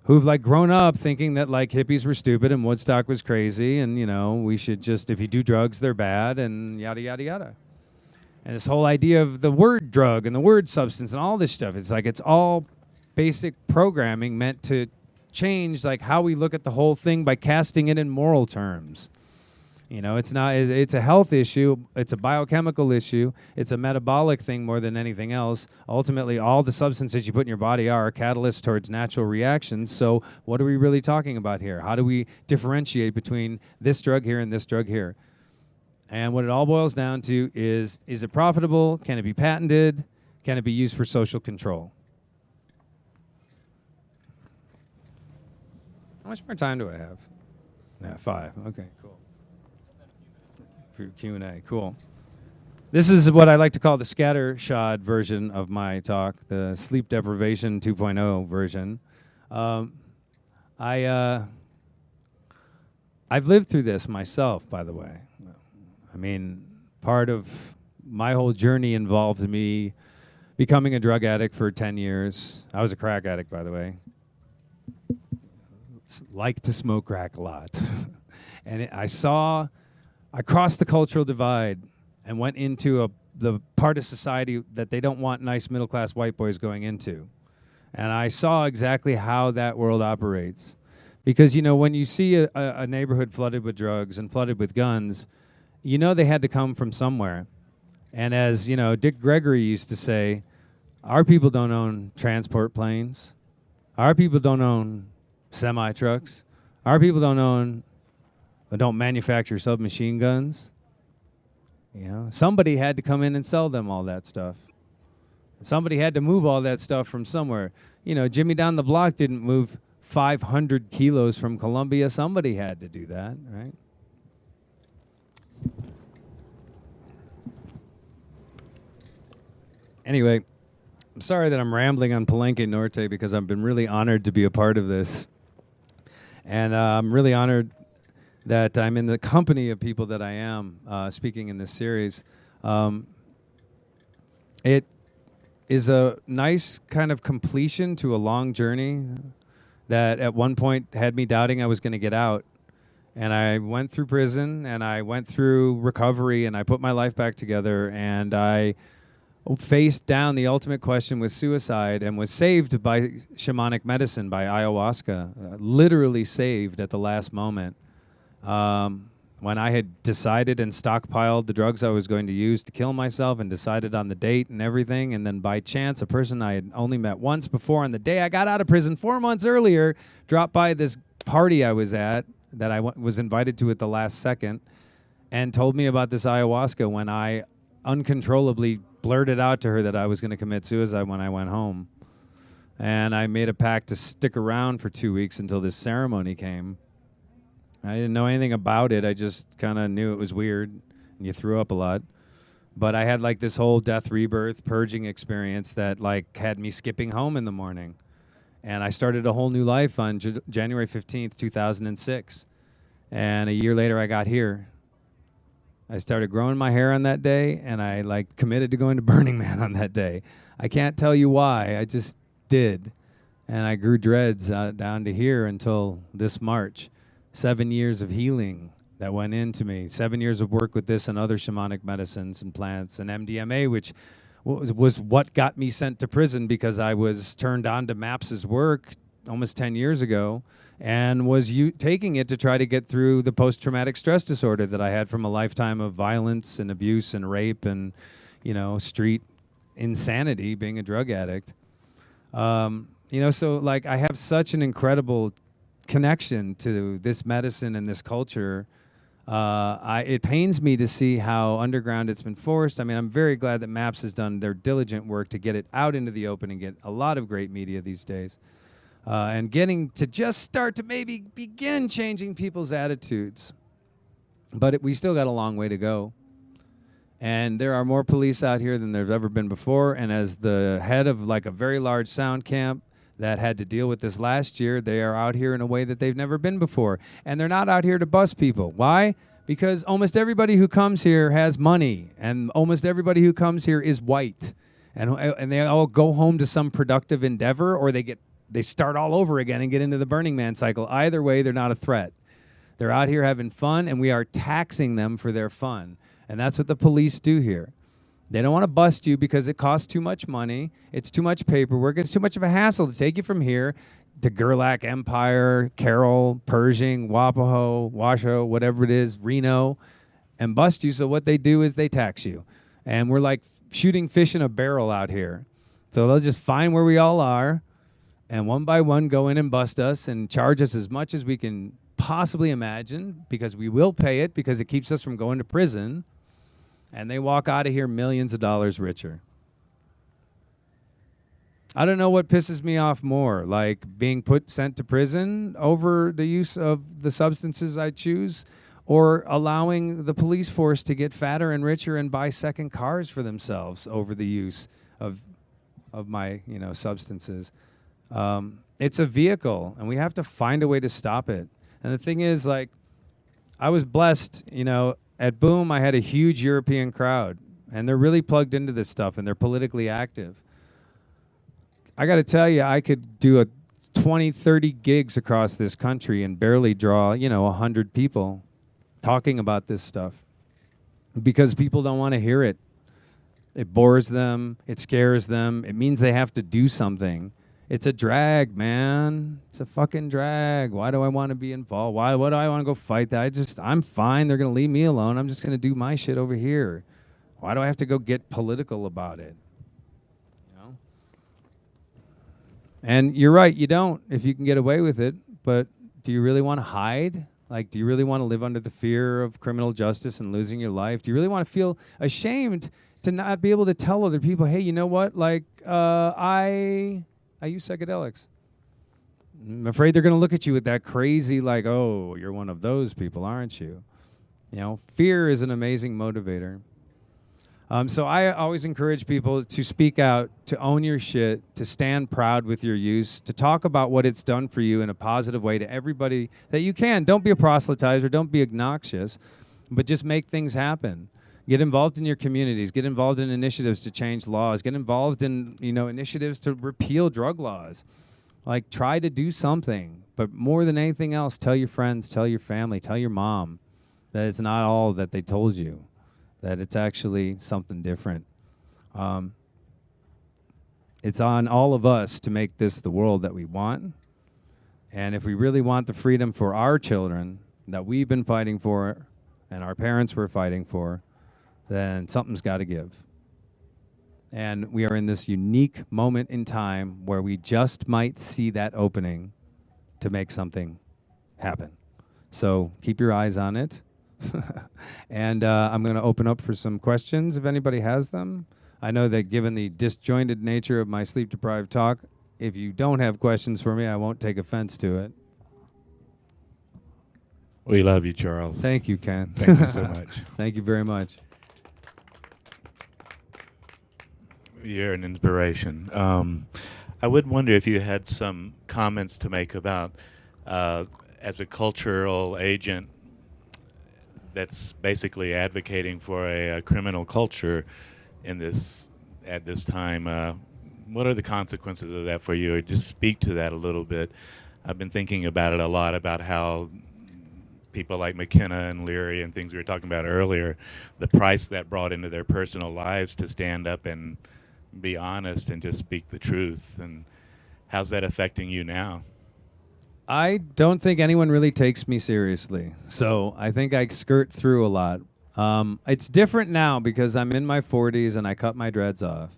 who've like grown up thinking that like hippies were stupid and Woodstock was crazy, and we should just, if you do drugs, they're bad, and yada yada yada. And this whole idea of the word drug and the word substance and all this stuff, it's like it's all basic programming meant to change like how we look at the whole thing by casting it in moral terms. It's not, it's a health issue, it's a biochemical issue, it's a metabolic thing more than anything else. Ultimately, all the substances you put in your body are catalysts towards natural reactions. So what are we really talking about here? How do we differentiate between this drug here and this drug here? And what it all boils down to is it profitable? Can it be patented? Can it be used for social control? How much more time do I have? Yeah, 5. Okay, cool. For Q&A, cool. This is what I like to call the scattershot version of my talk, the sleep deprivation 2.0 version. I've lived through this myself, by the way. I mean, part of my whole journey involved me becoming a drug addict for 10 years. I was a crack addict, by the way. Like to smoke crack a lot. And I crossed the cultural divide and went into the part of society that they don't want nice middle-class white boys going into. And I saw exactly how that world operates. Because, when you see a neighborhood flooded with drugs and flooded with guns, they had to come from somewhere. And as, Dick Gregory used to say, our people don't own transport planes. Our people don't own semi-trucks. Our people don't manufacture submachine guns. Somebody had to come in and sell them all that stuff. Somebody had to move all that stuff from somewhere. Jimmy down the block didn't move 500 kilos from Colombia. Somebody had to do that, right? Anyway, I'm sorry that I'm rambling on Palenque Norte because I've been really honored to be a part of this. And I'm really honored that I'm in the company of people that I am speaking in this series. It is a nice kind of completion to a long journey that at one point had me doubting I was going to get out. And I went through prison, and I went through recovery, and I put my life back together, and I faced down the ultimate question with suicide and was saved by shamanic medicine, by ayahuasca, literally saved at the last moment. When I had decided and stockpiled the drugs I was going to use to kill myself and decided on the date and everything, and then by chance, a person I had only met once before on the day I got out of prison 4 months earlier dropped by this party I was at that I was invited to at the last second and told me about this ayahuasca when I uncontrollably blurted out to her that I was going to commit suicide when I went home. And I made a pact to stick around for 2 weeks until this ceremony came. I didn't know anything about it. I just kind of knew it was weird, and you threw up a lot. But I had like this whole death, rebirth, purging experience that like had me skipping home in the morning. And I started a whole new life on January 15th, 2006. And a year later, I got here. I started growing my hair on that day, and I like committed to going to Burning Man on that day. I can't tell you why. I just did. And I grew dreads down to here until this March. 7 years of healing that went into me. 7 years of work with this and other shamanic medicines and plants and MDMA, which was what got me sent to prison because I was turned on to MAPS's work almost 10 years ago and was taking it to try to get through the post-traumatic stress disorder that I had from a lifetime of violence and abuse and rape and, street insanity being a drug addict. So like I have such an incredible connection to this medicine and this culture. It pains me to see how underground it's been forced. I mean, I'm very glad that MAPS has done their diligent work to get it out into the open and get a lot of great media these days. And getting to just start to maybe begin changing people's attitudes. But we still got a long way to go. And there are more police out here than there's ever been before. And as the head of like a very large sound camp that had to deal with this last year, they are out here in a way that they've never been before. And they're not out here to bust people. Why? Because almost everybody who comes here has money, and almost everybody who comes here is white, and they all go home to some productive endeavor, or they start all over again and get into the Burning Man cycle. Either way, they're not a threat. They're out here having fun, and we are taxing them for their fun, and that's what the police do here. They don't want to bust you because it costs too much money, it's too much paperwork, it's too much of a hassle to take you from here to Gerlach Empire, Carroll, Pershing, Wapaho, Washoe, whatever it is, Reno, and bust you. So what they do is they tax you. And we're like shooting fish in a barrel out here. So they'll just find where we all are, and one by one go in and bust us and charge us as much as we can possibly imagine, because we will pay it, because it keeps us from going to prison. And they walk out of here millions of dollars richer. I don't know what pisses me off more, like being sent to prison over the use of the substances I choose, or allowing the police force to get fatter and richer and buy second cars for themselves over the use of my substances. It's a vehicle, and we have to find a way to stop it. And the thing is, like, I was blessed, at Boom, I had a huge European crowd, and they're really plugged into this stuff, and they're politically active. I got to tell you, I could do 20, 30 gigs across this country and barely draw, 100 people talking about this stuff, because people don't want to hear it. It bores them. It scares them. It means they have to do something. It's a drag, man. It's a fucking drag. Why do I want to be involved? Why do I want to go fight that? I'm fine. They're going to leave me alone. I'm just going to do my shit over here. Why do I have to go get political about it? And you're right, you don't, if you can get away with it. But do you really want to hide? Like, do you really want to live under the fear of criminal justice and losing your life? Do you really want to feel ashamed to not be able to tell other people, hey, you know what? Like, I use psychedelics. I'm afraid they're going to look at you with that crazy, like, oh, you're one of those people, aren't you? Fear is an amazing motivator. So I always encourage people to speak out, to own your shit, to stand proud with your use, to talk about what it's done for you in a positive way to everybody that you can. Don't be a proselytizer, don't be obnoxious, but just make things happen. Get involved in your communities, get involved in initiatives to change laws, get involved in, initiatives to repeal drug laws. Like, try to do something, but more than anything else, tell your friends, tell your family, tell your mom that it's not all that they told you, that it's actually something different. It's on all of us to make this the world that we want. And if we really want the freedom for our children that we've been fighting for and our parents were fighting for, then something's got to give. And we are in this unique moment in time where we just might see that opening to make something happen. So keep your eyes on it. And I'm going to open up for some questions if anybody has them. I know that given the disjointed nature of my sleep-deprived talk, if you don't have questions for me, I won't take offense to it.
We love you, Charles.
Thank you, Ken.
Thank you so much.
Thank you very much.
You're an inspiration. I would wonder if you had some comments to make about, as a cultural agent that's basically advocating for a criminal culture at this time, what are the consequences of that for you? Or just speak to that a little bit. I've been thinking about it a lot, about how people like McKenna and Leary and things we were talking about earlier, the price that brought into their personal lives to stand up and be honest and just speak the truth. And how's that affecting you now?
I don't think anyone really takes me seriously, so I think I skirt through a lot. It's different now because I'm in my 40s and I cut my dreads off,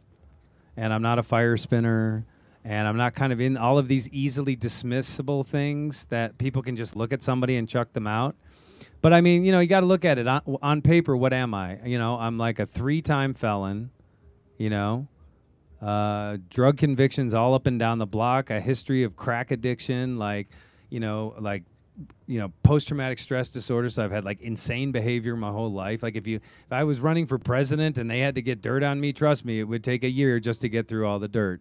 and I'm not a fire spinner, and I'm not kind of in all of these easily dismissible things that people can just look at somebody and chuck them out. But I mean, you got to look at it on paper. What am I? I'm like a 3-time felon, drug convictions all up and down the block, a history of crack addiction, post-traumatic stress disorder. So I've had like insane behavior my whole life. Like if I was running for president and they had to get dirt on me, trust me, it would take a year just to get through all the dirt.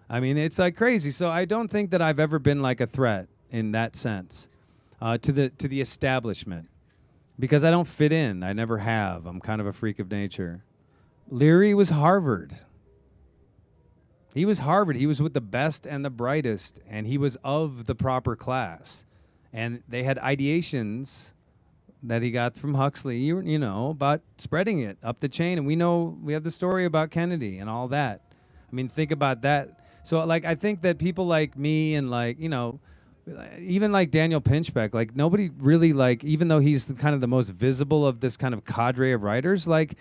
I mean, it's like crazy. So I don't think that I've ever been like a threat in that sense to the establishment. because I don't fit in. I never have. I'm kind of a freak of nature. Leary was Harvard. He was Harvard. He was with the best and the brightest, and he was of the proper class. And they had ideations that he got from Huxley, you know, about spreading it up the chain. And we have the story about Kennedy and all that. I mean, think about that. So, like, I think that people like me and, like, you know, even like Daniel Pinchbeck, like, nobody really, like, even though he's kind of the most visible of this kind of cadre of writers, like,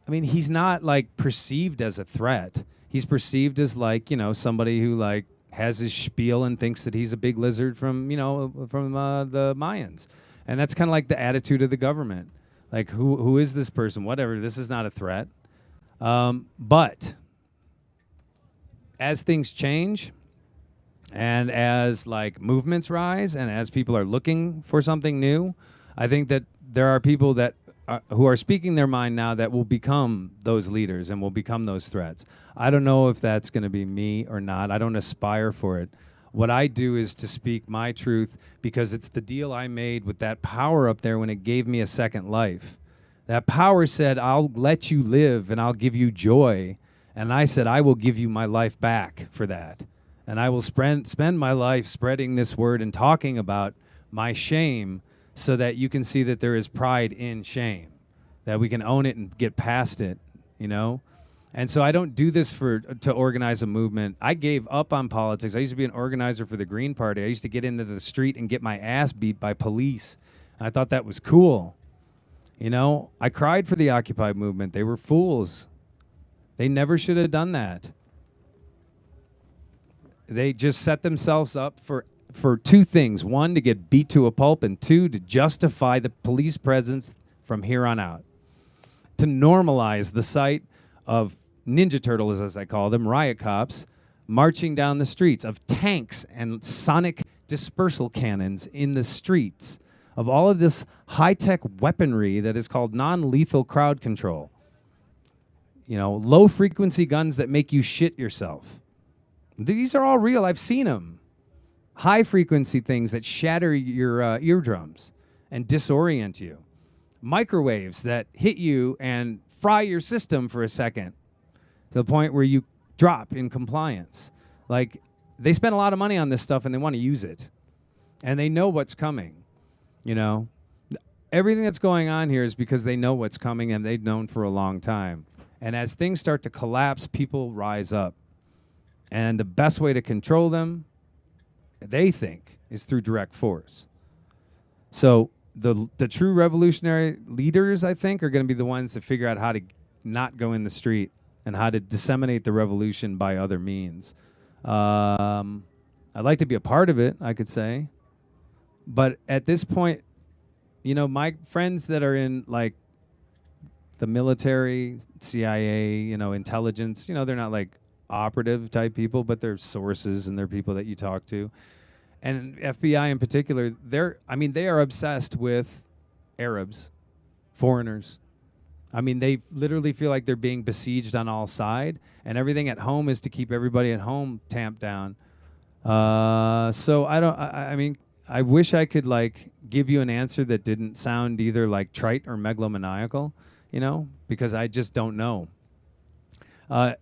I mean, he's not, like, perceived as a threat. He's perceived as, like, you know, somebody who, like, has his spiel and thinks that he's a big lizard from, you know, from the Mayans. And that's kind of like the attitude of the government. Like, who is this person? Whatever, this is not a threat. But as things change and as, like, movements rise and as people are looking for something new, I think that there are people that who are speaking their mind now that will become those leaders and will become those threats. I don't know if that's going to be me or not. I don't aspire for it. What I do is to speak my truth because it's the deal I made with that power up there when it gave me a second life. That power said, I'll let you live and I'll give you joy. And I said, I will give you my life back for that. And I will spend my life spreading this word and talking about my shame so that you can see that there is pride in shame, that we can own it and get past it, you know? And so I don't do this to organize a movement. I gave up on politics. I used to be an organizer for the Green Party. I used to get into the street and get my ass beat by police. I thought that was cool. You know, I cried for the Occupy movement. They were fools. They never should have done that. They just set themselves up for two things. One, to get beat to a pulp, and two, to justify the police presence from here on out. To normalize the sight of Ninja Turtles, as I call them, riot cops, marching down the streets, of tanks and sonic dispersal cannons in the streets, of all of this high-tech weaponry that is called non-lethal crowd control. You know, low-frequency guns that make you shit yourself. These are all real. I've seen them. High-frequency things that shatter your eardrums and disorient you. Microwaves that hit you and fry your system for a second to the point where you drop in compliance. Like, they spend a lot of money on this stuff and they want to use it. And they know what's coming, you know. Everything that's going on here is because they know what's coming and they've known for a long time. And as things start to collapse, people rise up. And the best way to control them, they think, is through direct force. So the true revolutionary leaders, I think, are going to be the ones that figure out how to not go in the street and how to disseminate the revolution by other means. I'd like to be a part of it, I could say. But at this point, you know, my friends that are in, like, the military, CIA, you know, intelligence, you know, they're not, like, operative type people, but they're sources and they're people that you talk to. And FBI in particular, they are obsessed with Arabs, foreigners. I mean, they literally feel like they're being besieged on all sides, and everything at home is to keep everybody at home tamped down. So I mean, I wish I could, like, give you an answer that didn't sound either like trite or megalomaniacal, you know, because I just don't know.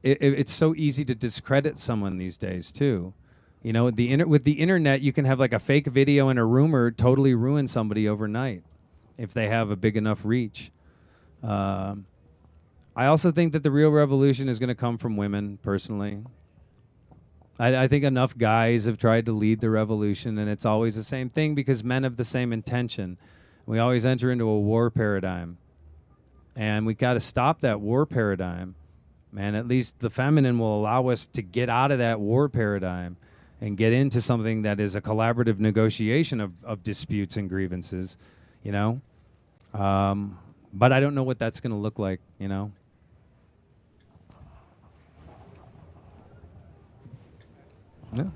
It's so easy to discredit someone these days too. You know, with the internet, you can have, like, a fake video and a rumor totally ruin somebody overnight if they have a big enough reach. I also think that the real revolution is going to come from women, personally. I think enough guys have tried to lead the revolution, and it's always the same thing because men have the same intention. We always enter into a war paradigm. And we got to stop that war paradigm. And at least the feminine will allow us to get out of that war paradigm and get into something that is a collaborative negotiation of disputes and grievances, you know? But I don't know what that's going to look like, you know? Yeah.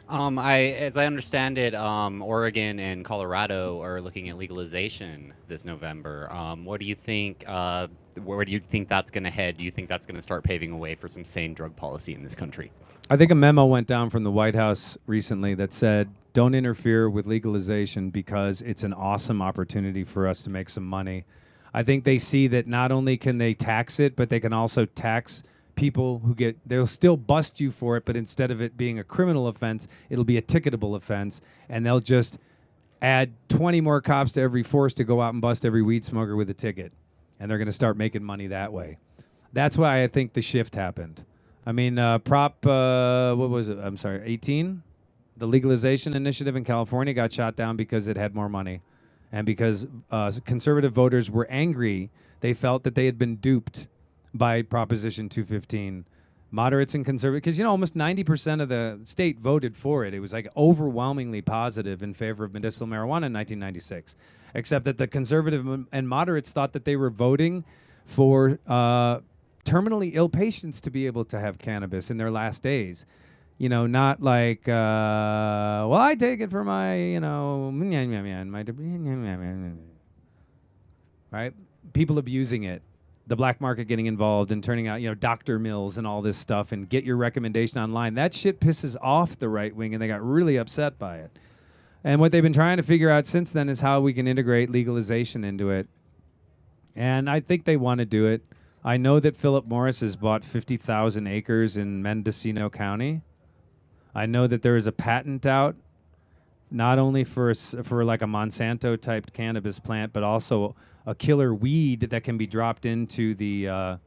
As I understand it, Oregon and Colorado are looking at legalization this November. What do you think? Where do you think that's going to head? Do you think that's going to start paving a way for some sane drug policy in this country?
I think a memo went down from the White House recently that said don't interfere with legalization because it's an awesome opportunity for us to make some money. I think they see that not only can they tax it, but they can also tax people who they'll still bust you for it, but instead of it being a criminal offense, it'll be a ticketable offense, and they'll just add 20 more cops to every force to go out and bust every weed smoker with a ticket. And they're going to start making money that way. That's why I think the shift happened. I mean, Prop, what was it? I'm sorry, 18? The legalization initiative in California got shot down because it had more money. And because conservative voters were angry, they felt that they had been duped by Proposition 215. Moderates and conservatives, because, almost 90% of the state voted for it. It was like overwhelmingly positive in favor of medicinal marijuana in 1996. Except that the conservative and moderates thought that they were voting for terminally ill patients to be able to have cannabis in their last days. Not like, well, I take it for my, right? People abusing it. The black market getting involved and turning out, doctor mills and all this stuff, and get your recommendation online. That shit pisses off the right wing, and they got really upset by it. And what they've been trying to figure out since then is how we can integrate legalization into it. And I think they want to do it. I know that Philip Morris has bought 50,000 acres in Mendocino County. I know that there is a patent out, not only for like a Monsanto type cannabis plant, but also a killer weed that can be dropped into the,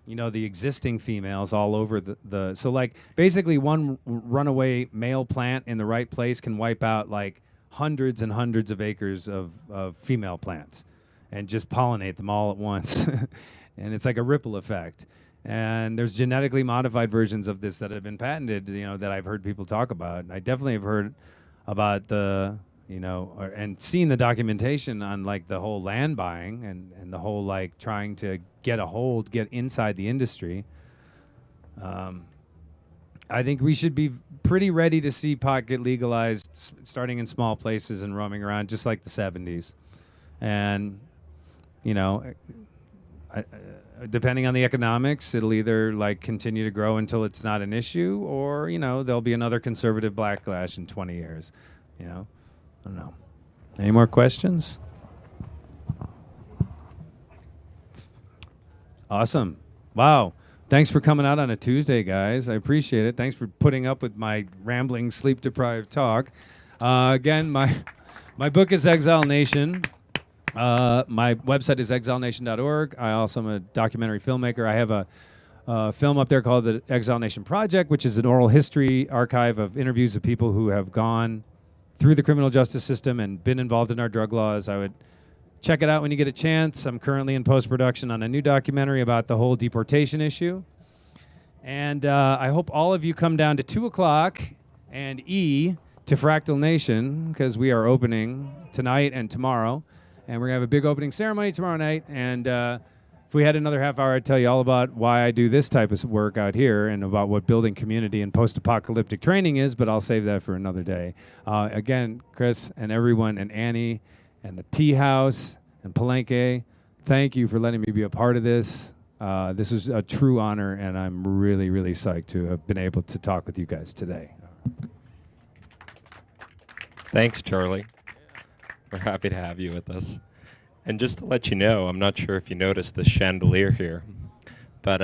the existing females all over the. So like basically one runaway male plant in the right place can wipe out like hundreds and hundreds of acres of female plants, and just pollinate them all at once, and it's like a ripple effect. And there's genetically modified versions of this that have been patented, that I've heard people talk about. I definitely have heard about the. And seen the documentation on like the whole land buying and the whole like trying to get inside the industry. I think we should be pretty ready to see pot get legalized, starting in small places and roaming around just like the 70s. And, depending on the economics, it'll either like continue to grow until it's not an issue, or, there'll be another conservative backlash in 20 years, I don't know. Any more questions? Awesome. Wow. Thanks for coming out on a Tuesday, guys. I appreciate it. Thanks for putting up with my rambling, sleep-deprived talk. Again, my book is Exile Nation. My website is exilenation.org. I also am a documentary filmmaker. I have a film up there called the Exile Nation Project, which is an oral history archive of interviews of people who have gone through the criminal justice system and been involved in our drug laws. I would check it out when you get a chance. I'm currently in post-production on a new documentary about the whole deportation issue. And I hope all of you come down to 2 o'clock and to Fractal Nation, because we are opening tonight and tomorrow. And we're going to have a big opening ceremony tomorrow night. And if we had another half hour, I'd tell you all about why I do this type of work out here and about what building community and post-apocalyptic training is, but I'll save that for another day. Again, Chris and everyone and Annie and the Tea House and Palenque, thank you for letting me be a part of this. This was a true honor, and I'm really, really psyched to have been able to talk with you guys today.
Thanks, Charlie. We're happy to have you with us. And just to let you know, I'm not sure if you noticed the chandelier here, but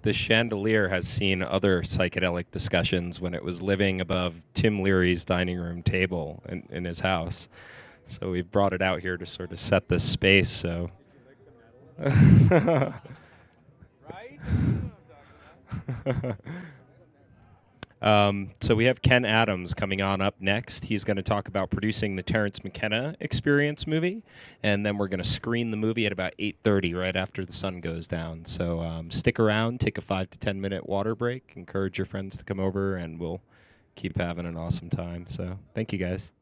this chandelier has seen other psychedelic discussions when it was living above Tim Leary's dining room table in his house. So we've brought it out here to sort of set this space. So. So we have Ken Adams coming on up next. He's going to talk about producing the Terrence McKenna Experience movie, and then we're going to screen the movie at about 8:30, right after the sun goes down. So stick around, take a 5 to 10 minute water break, encourage your friends to come over, and we'll keep having an awesome time. So thank you, guys.